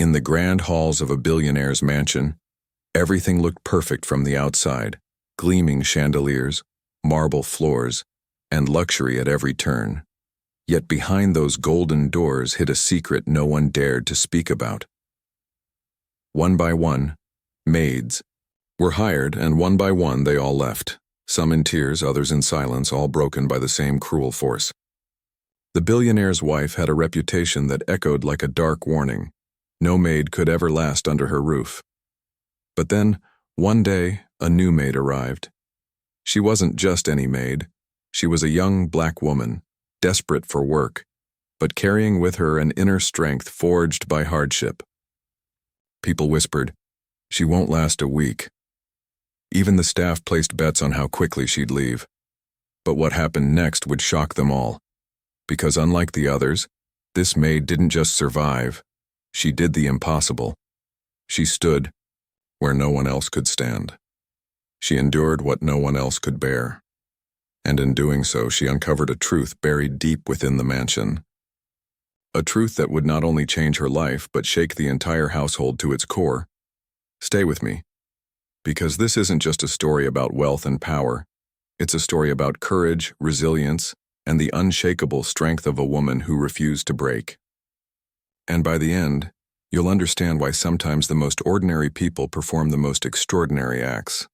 In the grand halls of a billionaire's mansion, everything looked perfect from the outside: gleaming chandeliers, marble floors, and luxury at every turn. Yet behind those golden doors hid a secret no one dared to speak about. One by one, maids were hired, and one by one they all left, some in tears, others in silence, all broken by the same cruel force. The billionaire's wife had a reputation that echoed like a dark warning. No maid could ever last under her roof. But then, one day, a new maid arrived. She wasn't just any maid. She was a young black woman, desperate for work, but carrying with her an inner strength forged by hardship. People whispered, "She won't last a week." Even the staff placed bets on how quickly she'd leave. But what happened next would shock them all. Because unlike the others, this maid didn't just survive, she did the impossible. She stood where no one else could stand. She endured what no one else could bear. And in doing so, she uncovered a truth buried deep within the mansion. A truth that would not only change her life, but shake the entire household to its core. Stay with me, because this isn't just a story about wealth and power. It's a story about courage, resilience, and the unshakable strength of a woman who refused to break. And by the end, you'll understand why sometimes the most ordinary people perform the most extraordinary acts.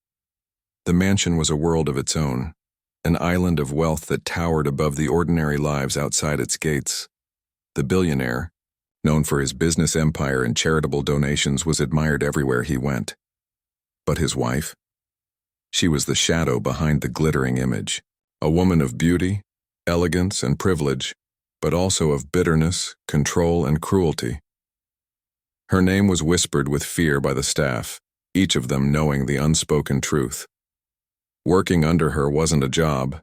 The mansion was a world of its own, an island of wealth that towered above the ordinary lives outside its gates. The billionaire, known for his business empire and charitable donations, was admired everywhere he went. But his wife? She was the shadow behind the glittering image, a woman of beauty, elegance, and privilege, but also of bitterness, control, and cruelty. Her name was whispered with fear by the staff, each of them knowing the unspoken truth. Working under her wasn't a job,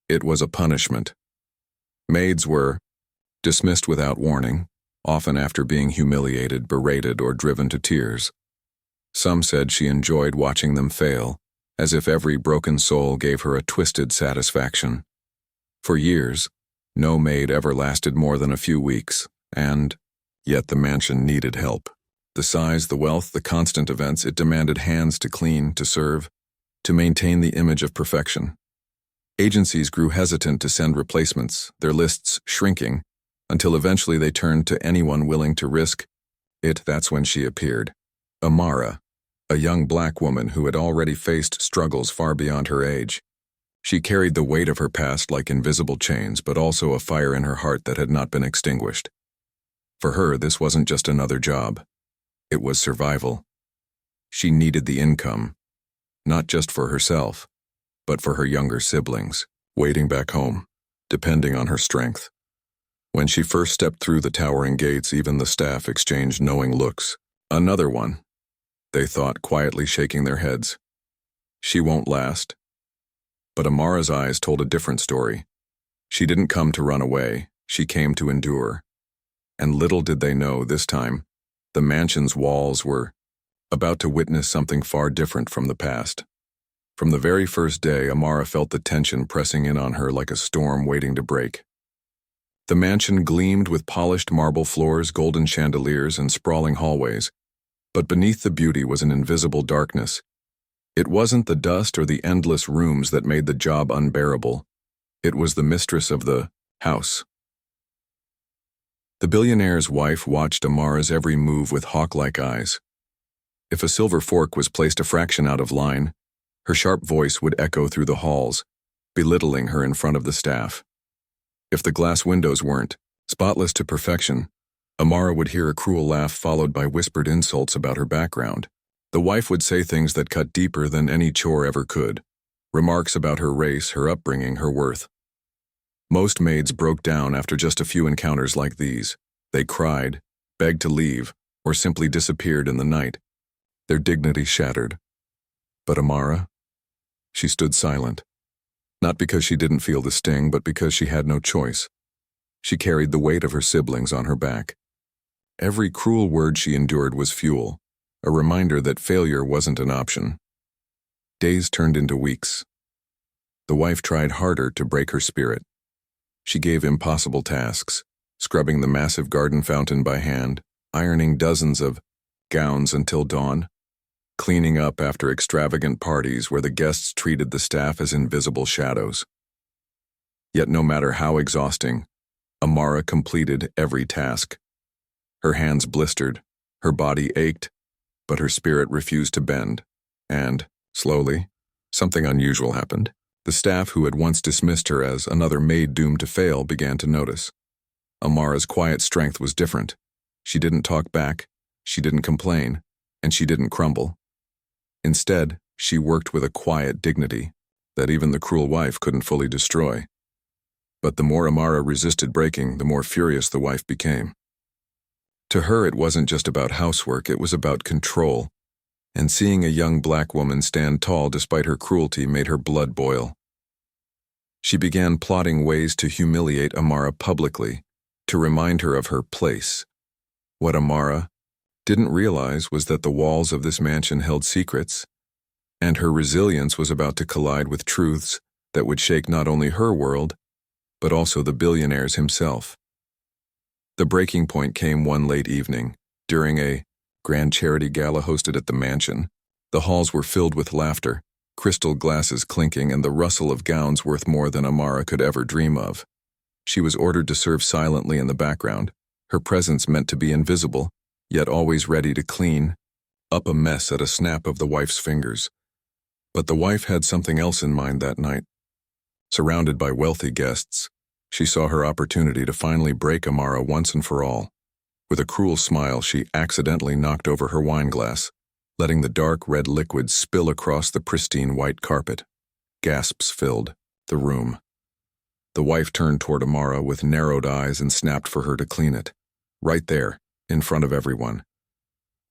it was a punishment. Maids were dismissed without warning, often after being humiliated, berated, or driven to tears. Some said she enjoyed watching them fail, as if every broken soul gave her a twisted satisfaction. For years, no maid ever lasted more than a few weeks, and yet the mansion needed help. The size, the wealth, the constant events, it demanded hands to clean, to serve, to maintain the image of perfection. Agencies grew hesitant to send replacements, their lists shrinking, until eventually they turned to anyone willing to risk it. That's when she appeared. Amara, a young black woman who had already faced struggles far beyond her age. She carried the weight of her past like invisible chains, but also a fire in her heart that had not been extinguished. For her, this wasn't just another job. It was survival. She needed the income, not just for herself, but for her younger siblings, waiting back home, depending on her strength. When she first stepped through the towering gates, even the staff exchanged knowing looks. Another one, they thought, quietly shaking their heads. She won't last. But Amara's eyes told a different story. She didn't come to run away, she came to endure. And little did they know this time, the mansion's walls were about to witness something far different from the past. From the very first day, Amara felt the tension pressing in on her like a storm waiting to break. The mansion gleamed with polished marble floors, golden chandeliers, and sprawling hallways, but beneath the beauty was an invisible darkness. It wasn't the dust or the endless rooms that made the job unbearable. It was the mistress of the house. The billionaire's wife watched Amara's every move with hawk-like eyes. If a silver fork was placed a fraction out of line, her sharp voice would echo through the halls, belittling her in front of the staff. If the glass windows weren't spotless to perfection, Amara would hear a cruel laugh followed by whispered insults about her background. The wife would say things that cut deeper than any chore ever could, remarks about her race, her upbringing, her worth. Most maids broke down after just a few encounters like these. They cried, begged to leave, or simply disappeared in the night, their dignity shattered. But Amara? She stood silent. Not because she didn't feel the sting, but because she had no choice. She carried the weight of her siblings on her back. Every cruel word she endured was fuel, a reminder that failure wasn't an option. Days turned into weeks. The wife tried harder to break her spirit. She gave impossible tasks, scrubbing the massive garden fountain by hand, ironing dozens of gowns until dawn, cleaning up after extravagant parties where the guests treated the staff as invisible shadows. Yet no matter how exhausting, Amara completed every task. Her hands blistered, her body ached, but her spirit refused to bend. And, slowly, something unusual happened. The staff who had once dismissed her as another maid doomed to fail began to notice. Amara's quiet strength was different. She didn't talk back, she didn't complain, and she didn't crumble. Instead, she worked with a quiet dignity that even the cruel wife couldn't fully destroy. But the more Amara resisted breaking, the more furious the wife became. To her, it wasn't just about housework, it was about control. And seeing a young black woman stand tall despite her cruelty made her blood boil. She began plotting ways to humiliate Amara publicly, to remind her of her place. What Amara didn't realize was that the walls of this mansion held secrets, and her resilience was about to collide with truths that would shake not only her world, but also the billionaire's himself. The breaking point came one late evening, during a grand charity gala hosted at the mansion. The halls were filled with laughter, crystal glasses clinking, and the rustle of gowns worth more than Amara could ever dream of. She was ordered to serve silently in the background, her presence meant to be invisible, yet always ready to clean up a mess at a snap of the wife's fingers. But the wife had something else in mind that night. Surrounded by wealthy guests, she saw her opportunity to finally break Amara once and for all. With a cruel smile, she accidentally knocked over her wine glass, letting the dark red liquid spill across the pristine white carpet. Gasps filled the room. The wife turned toward Amara with narrowed eyes and snapped for her to clean it. Right there, in front of everyone.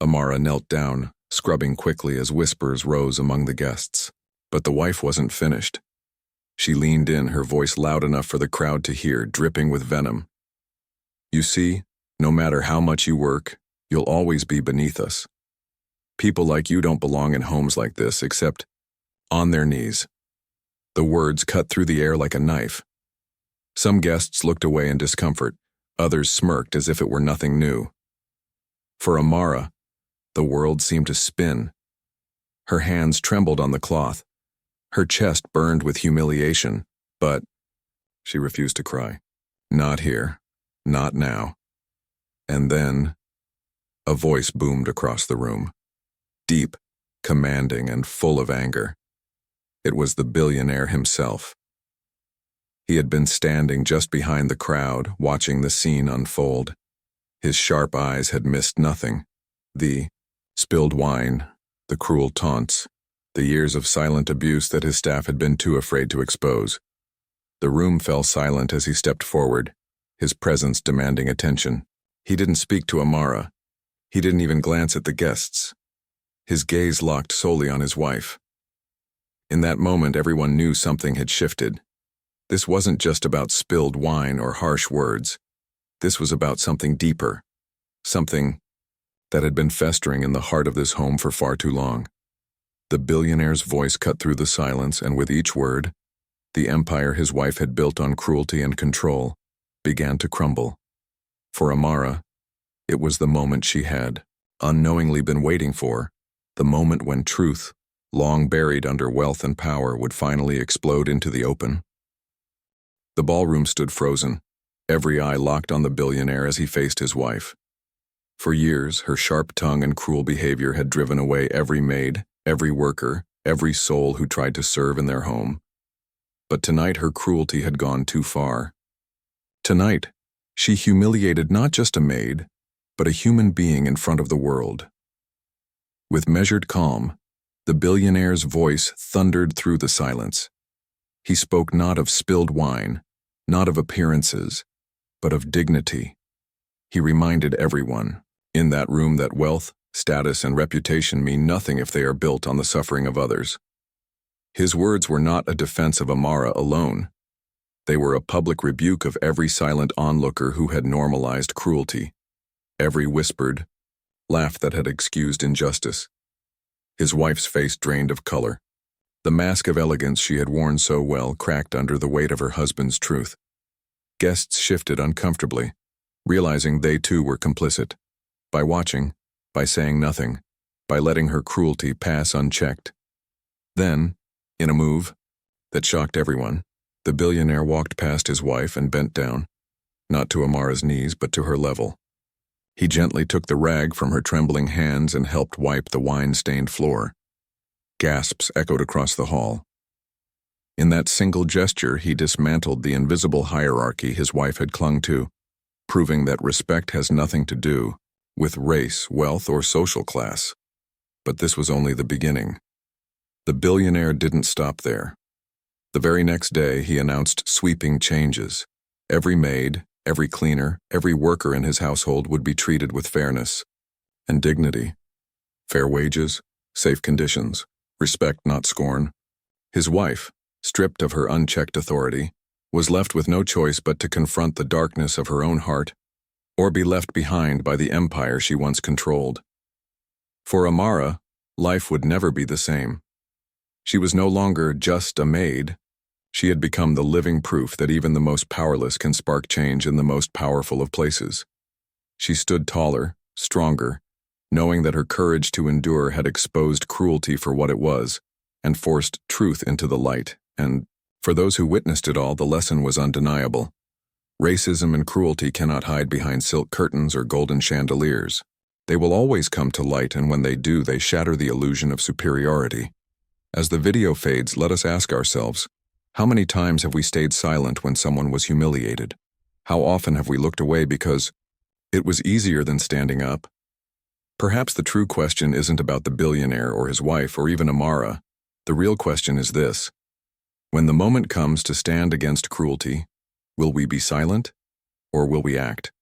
Amara knelt down, scrubbing quickly as whispers rose among the guests. But the wife wasn't finished. She leaned in, her voice loud enough for the crowd to hear, dripping with venom. "You see, no matter how much you work, you'll always be beneath us. People like you don't belong in homes like this, except on their knees." The words cut through the air like a knife. Some guests looked away in discomfort, others smirked as if it were nothing new. For Amara, the world seemed to spin. Her hands trembled on the cloth. Her chest burned with humiliation, but she refused to cry. Not here, not now. And then, a voice boomed across the room. Deep, commanding, and full of anger. It was the billionaire himself. He had been standing just behind the crowd, watching the scene unfold. His sharp eyes had missed nothing. The spilled wine, the cruel taunts, the years of silent abuse that his staff had been too afraid to expose. The room fell silent as he stepped forward, his presence demanding attention. He didn't speak to Amara. He didn't even glance at the guests. His gaze locked solely on his wife. In that moment, everyone knew something had shifted. This wasn't just about spilled wine or harsh words. This was about something deeper, something that had been festering in the heart of this home for far too long. The billionaire's voice cut through the silence, and with each word, the empire his wife had built on cruelty and control began to crumble. For Amara, it was the moment she had unknowingly been waiting for, the moment when truth, long buried under wealth and power, would finally explode into the open. The ballroom stood frozen, every eye locked on the billionaire as he faced his wife. For years, her sharp tongue and cruel behavior had driven away every maid, every worker, every soul who tried to serve in their home. But tonight her cruelty had gone too far. Tonight, she humiliated not just a maid, but a human being in front of the world. With measured calm, the billionaire's voice thundered through the silence. He spoke not of spilled wine, not of appearances, but of dignity. He reminded everyone in that room that wealth, status, and reputation mean nothing if they are built on the suffering of others. His words were not a defense of Amara alone. They were a public rebuke of every silent onlooker who had normalized cruelty, every whispered laugh that had excused injustice. His wife's face drained of color. The mask of elegance she had worn so well cracked under the weight of her husband's truth. Guests shifted uncomfortably, realizing they too were complicit. By watching, by saying nothing, by letting her cruelty pass unchecked. Then, in a move that shocked everyone, the billionaire walked past his wife and bent down, not to Amara's knees but to her level. He gently took the rag from her trembling hands and helped wipe the wine-stained floor. Gasps echoed across the hall. In that single gesture, he dismantled the invisible hierarchy his wife had clung to, proving that respect has nothing to do with race, wealth, or social class. But this was only the beginning. The billionaire didn't stop there. The very next day, he announced sweeping changes. Every maid, every cleaner, every worker in his household would be treated with fairness and dignity. Fair wages, safe conditions, respect, not scorn. His wife, stripped of her unchecked authority, was left with no choice but to confront the darkness of her own heart or be left behind by the empire she once controlled. For Amara, life would never be the same. She was no longer just a maid. She had become the living proof that even the most powerless can spark change in the most powerful of places. She stood taller, stronger, knowing that her courage to endure had exposed cruelty for what it was and forced truth into the light. And for those who witnessed it all, the lesson was undeniable. Racism and cruelty cannot hide behind silk curtains or golden chandeliers. They will always come to light, and when they do, they shatter the illusion of superiority. As the video fades, let us ask ourselves, how many times have we stayed silent when someone was humiliated? How often have we looked away because it was easier than standing up? Perhaps the true question isn't about the billionaire or his wife or even Amara. The real question is this: when the moment comes to stand against cruelty, will we be silent or will we act?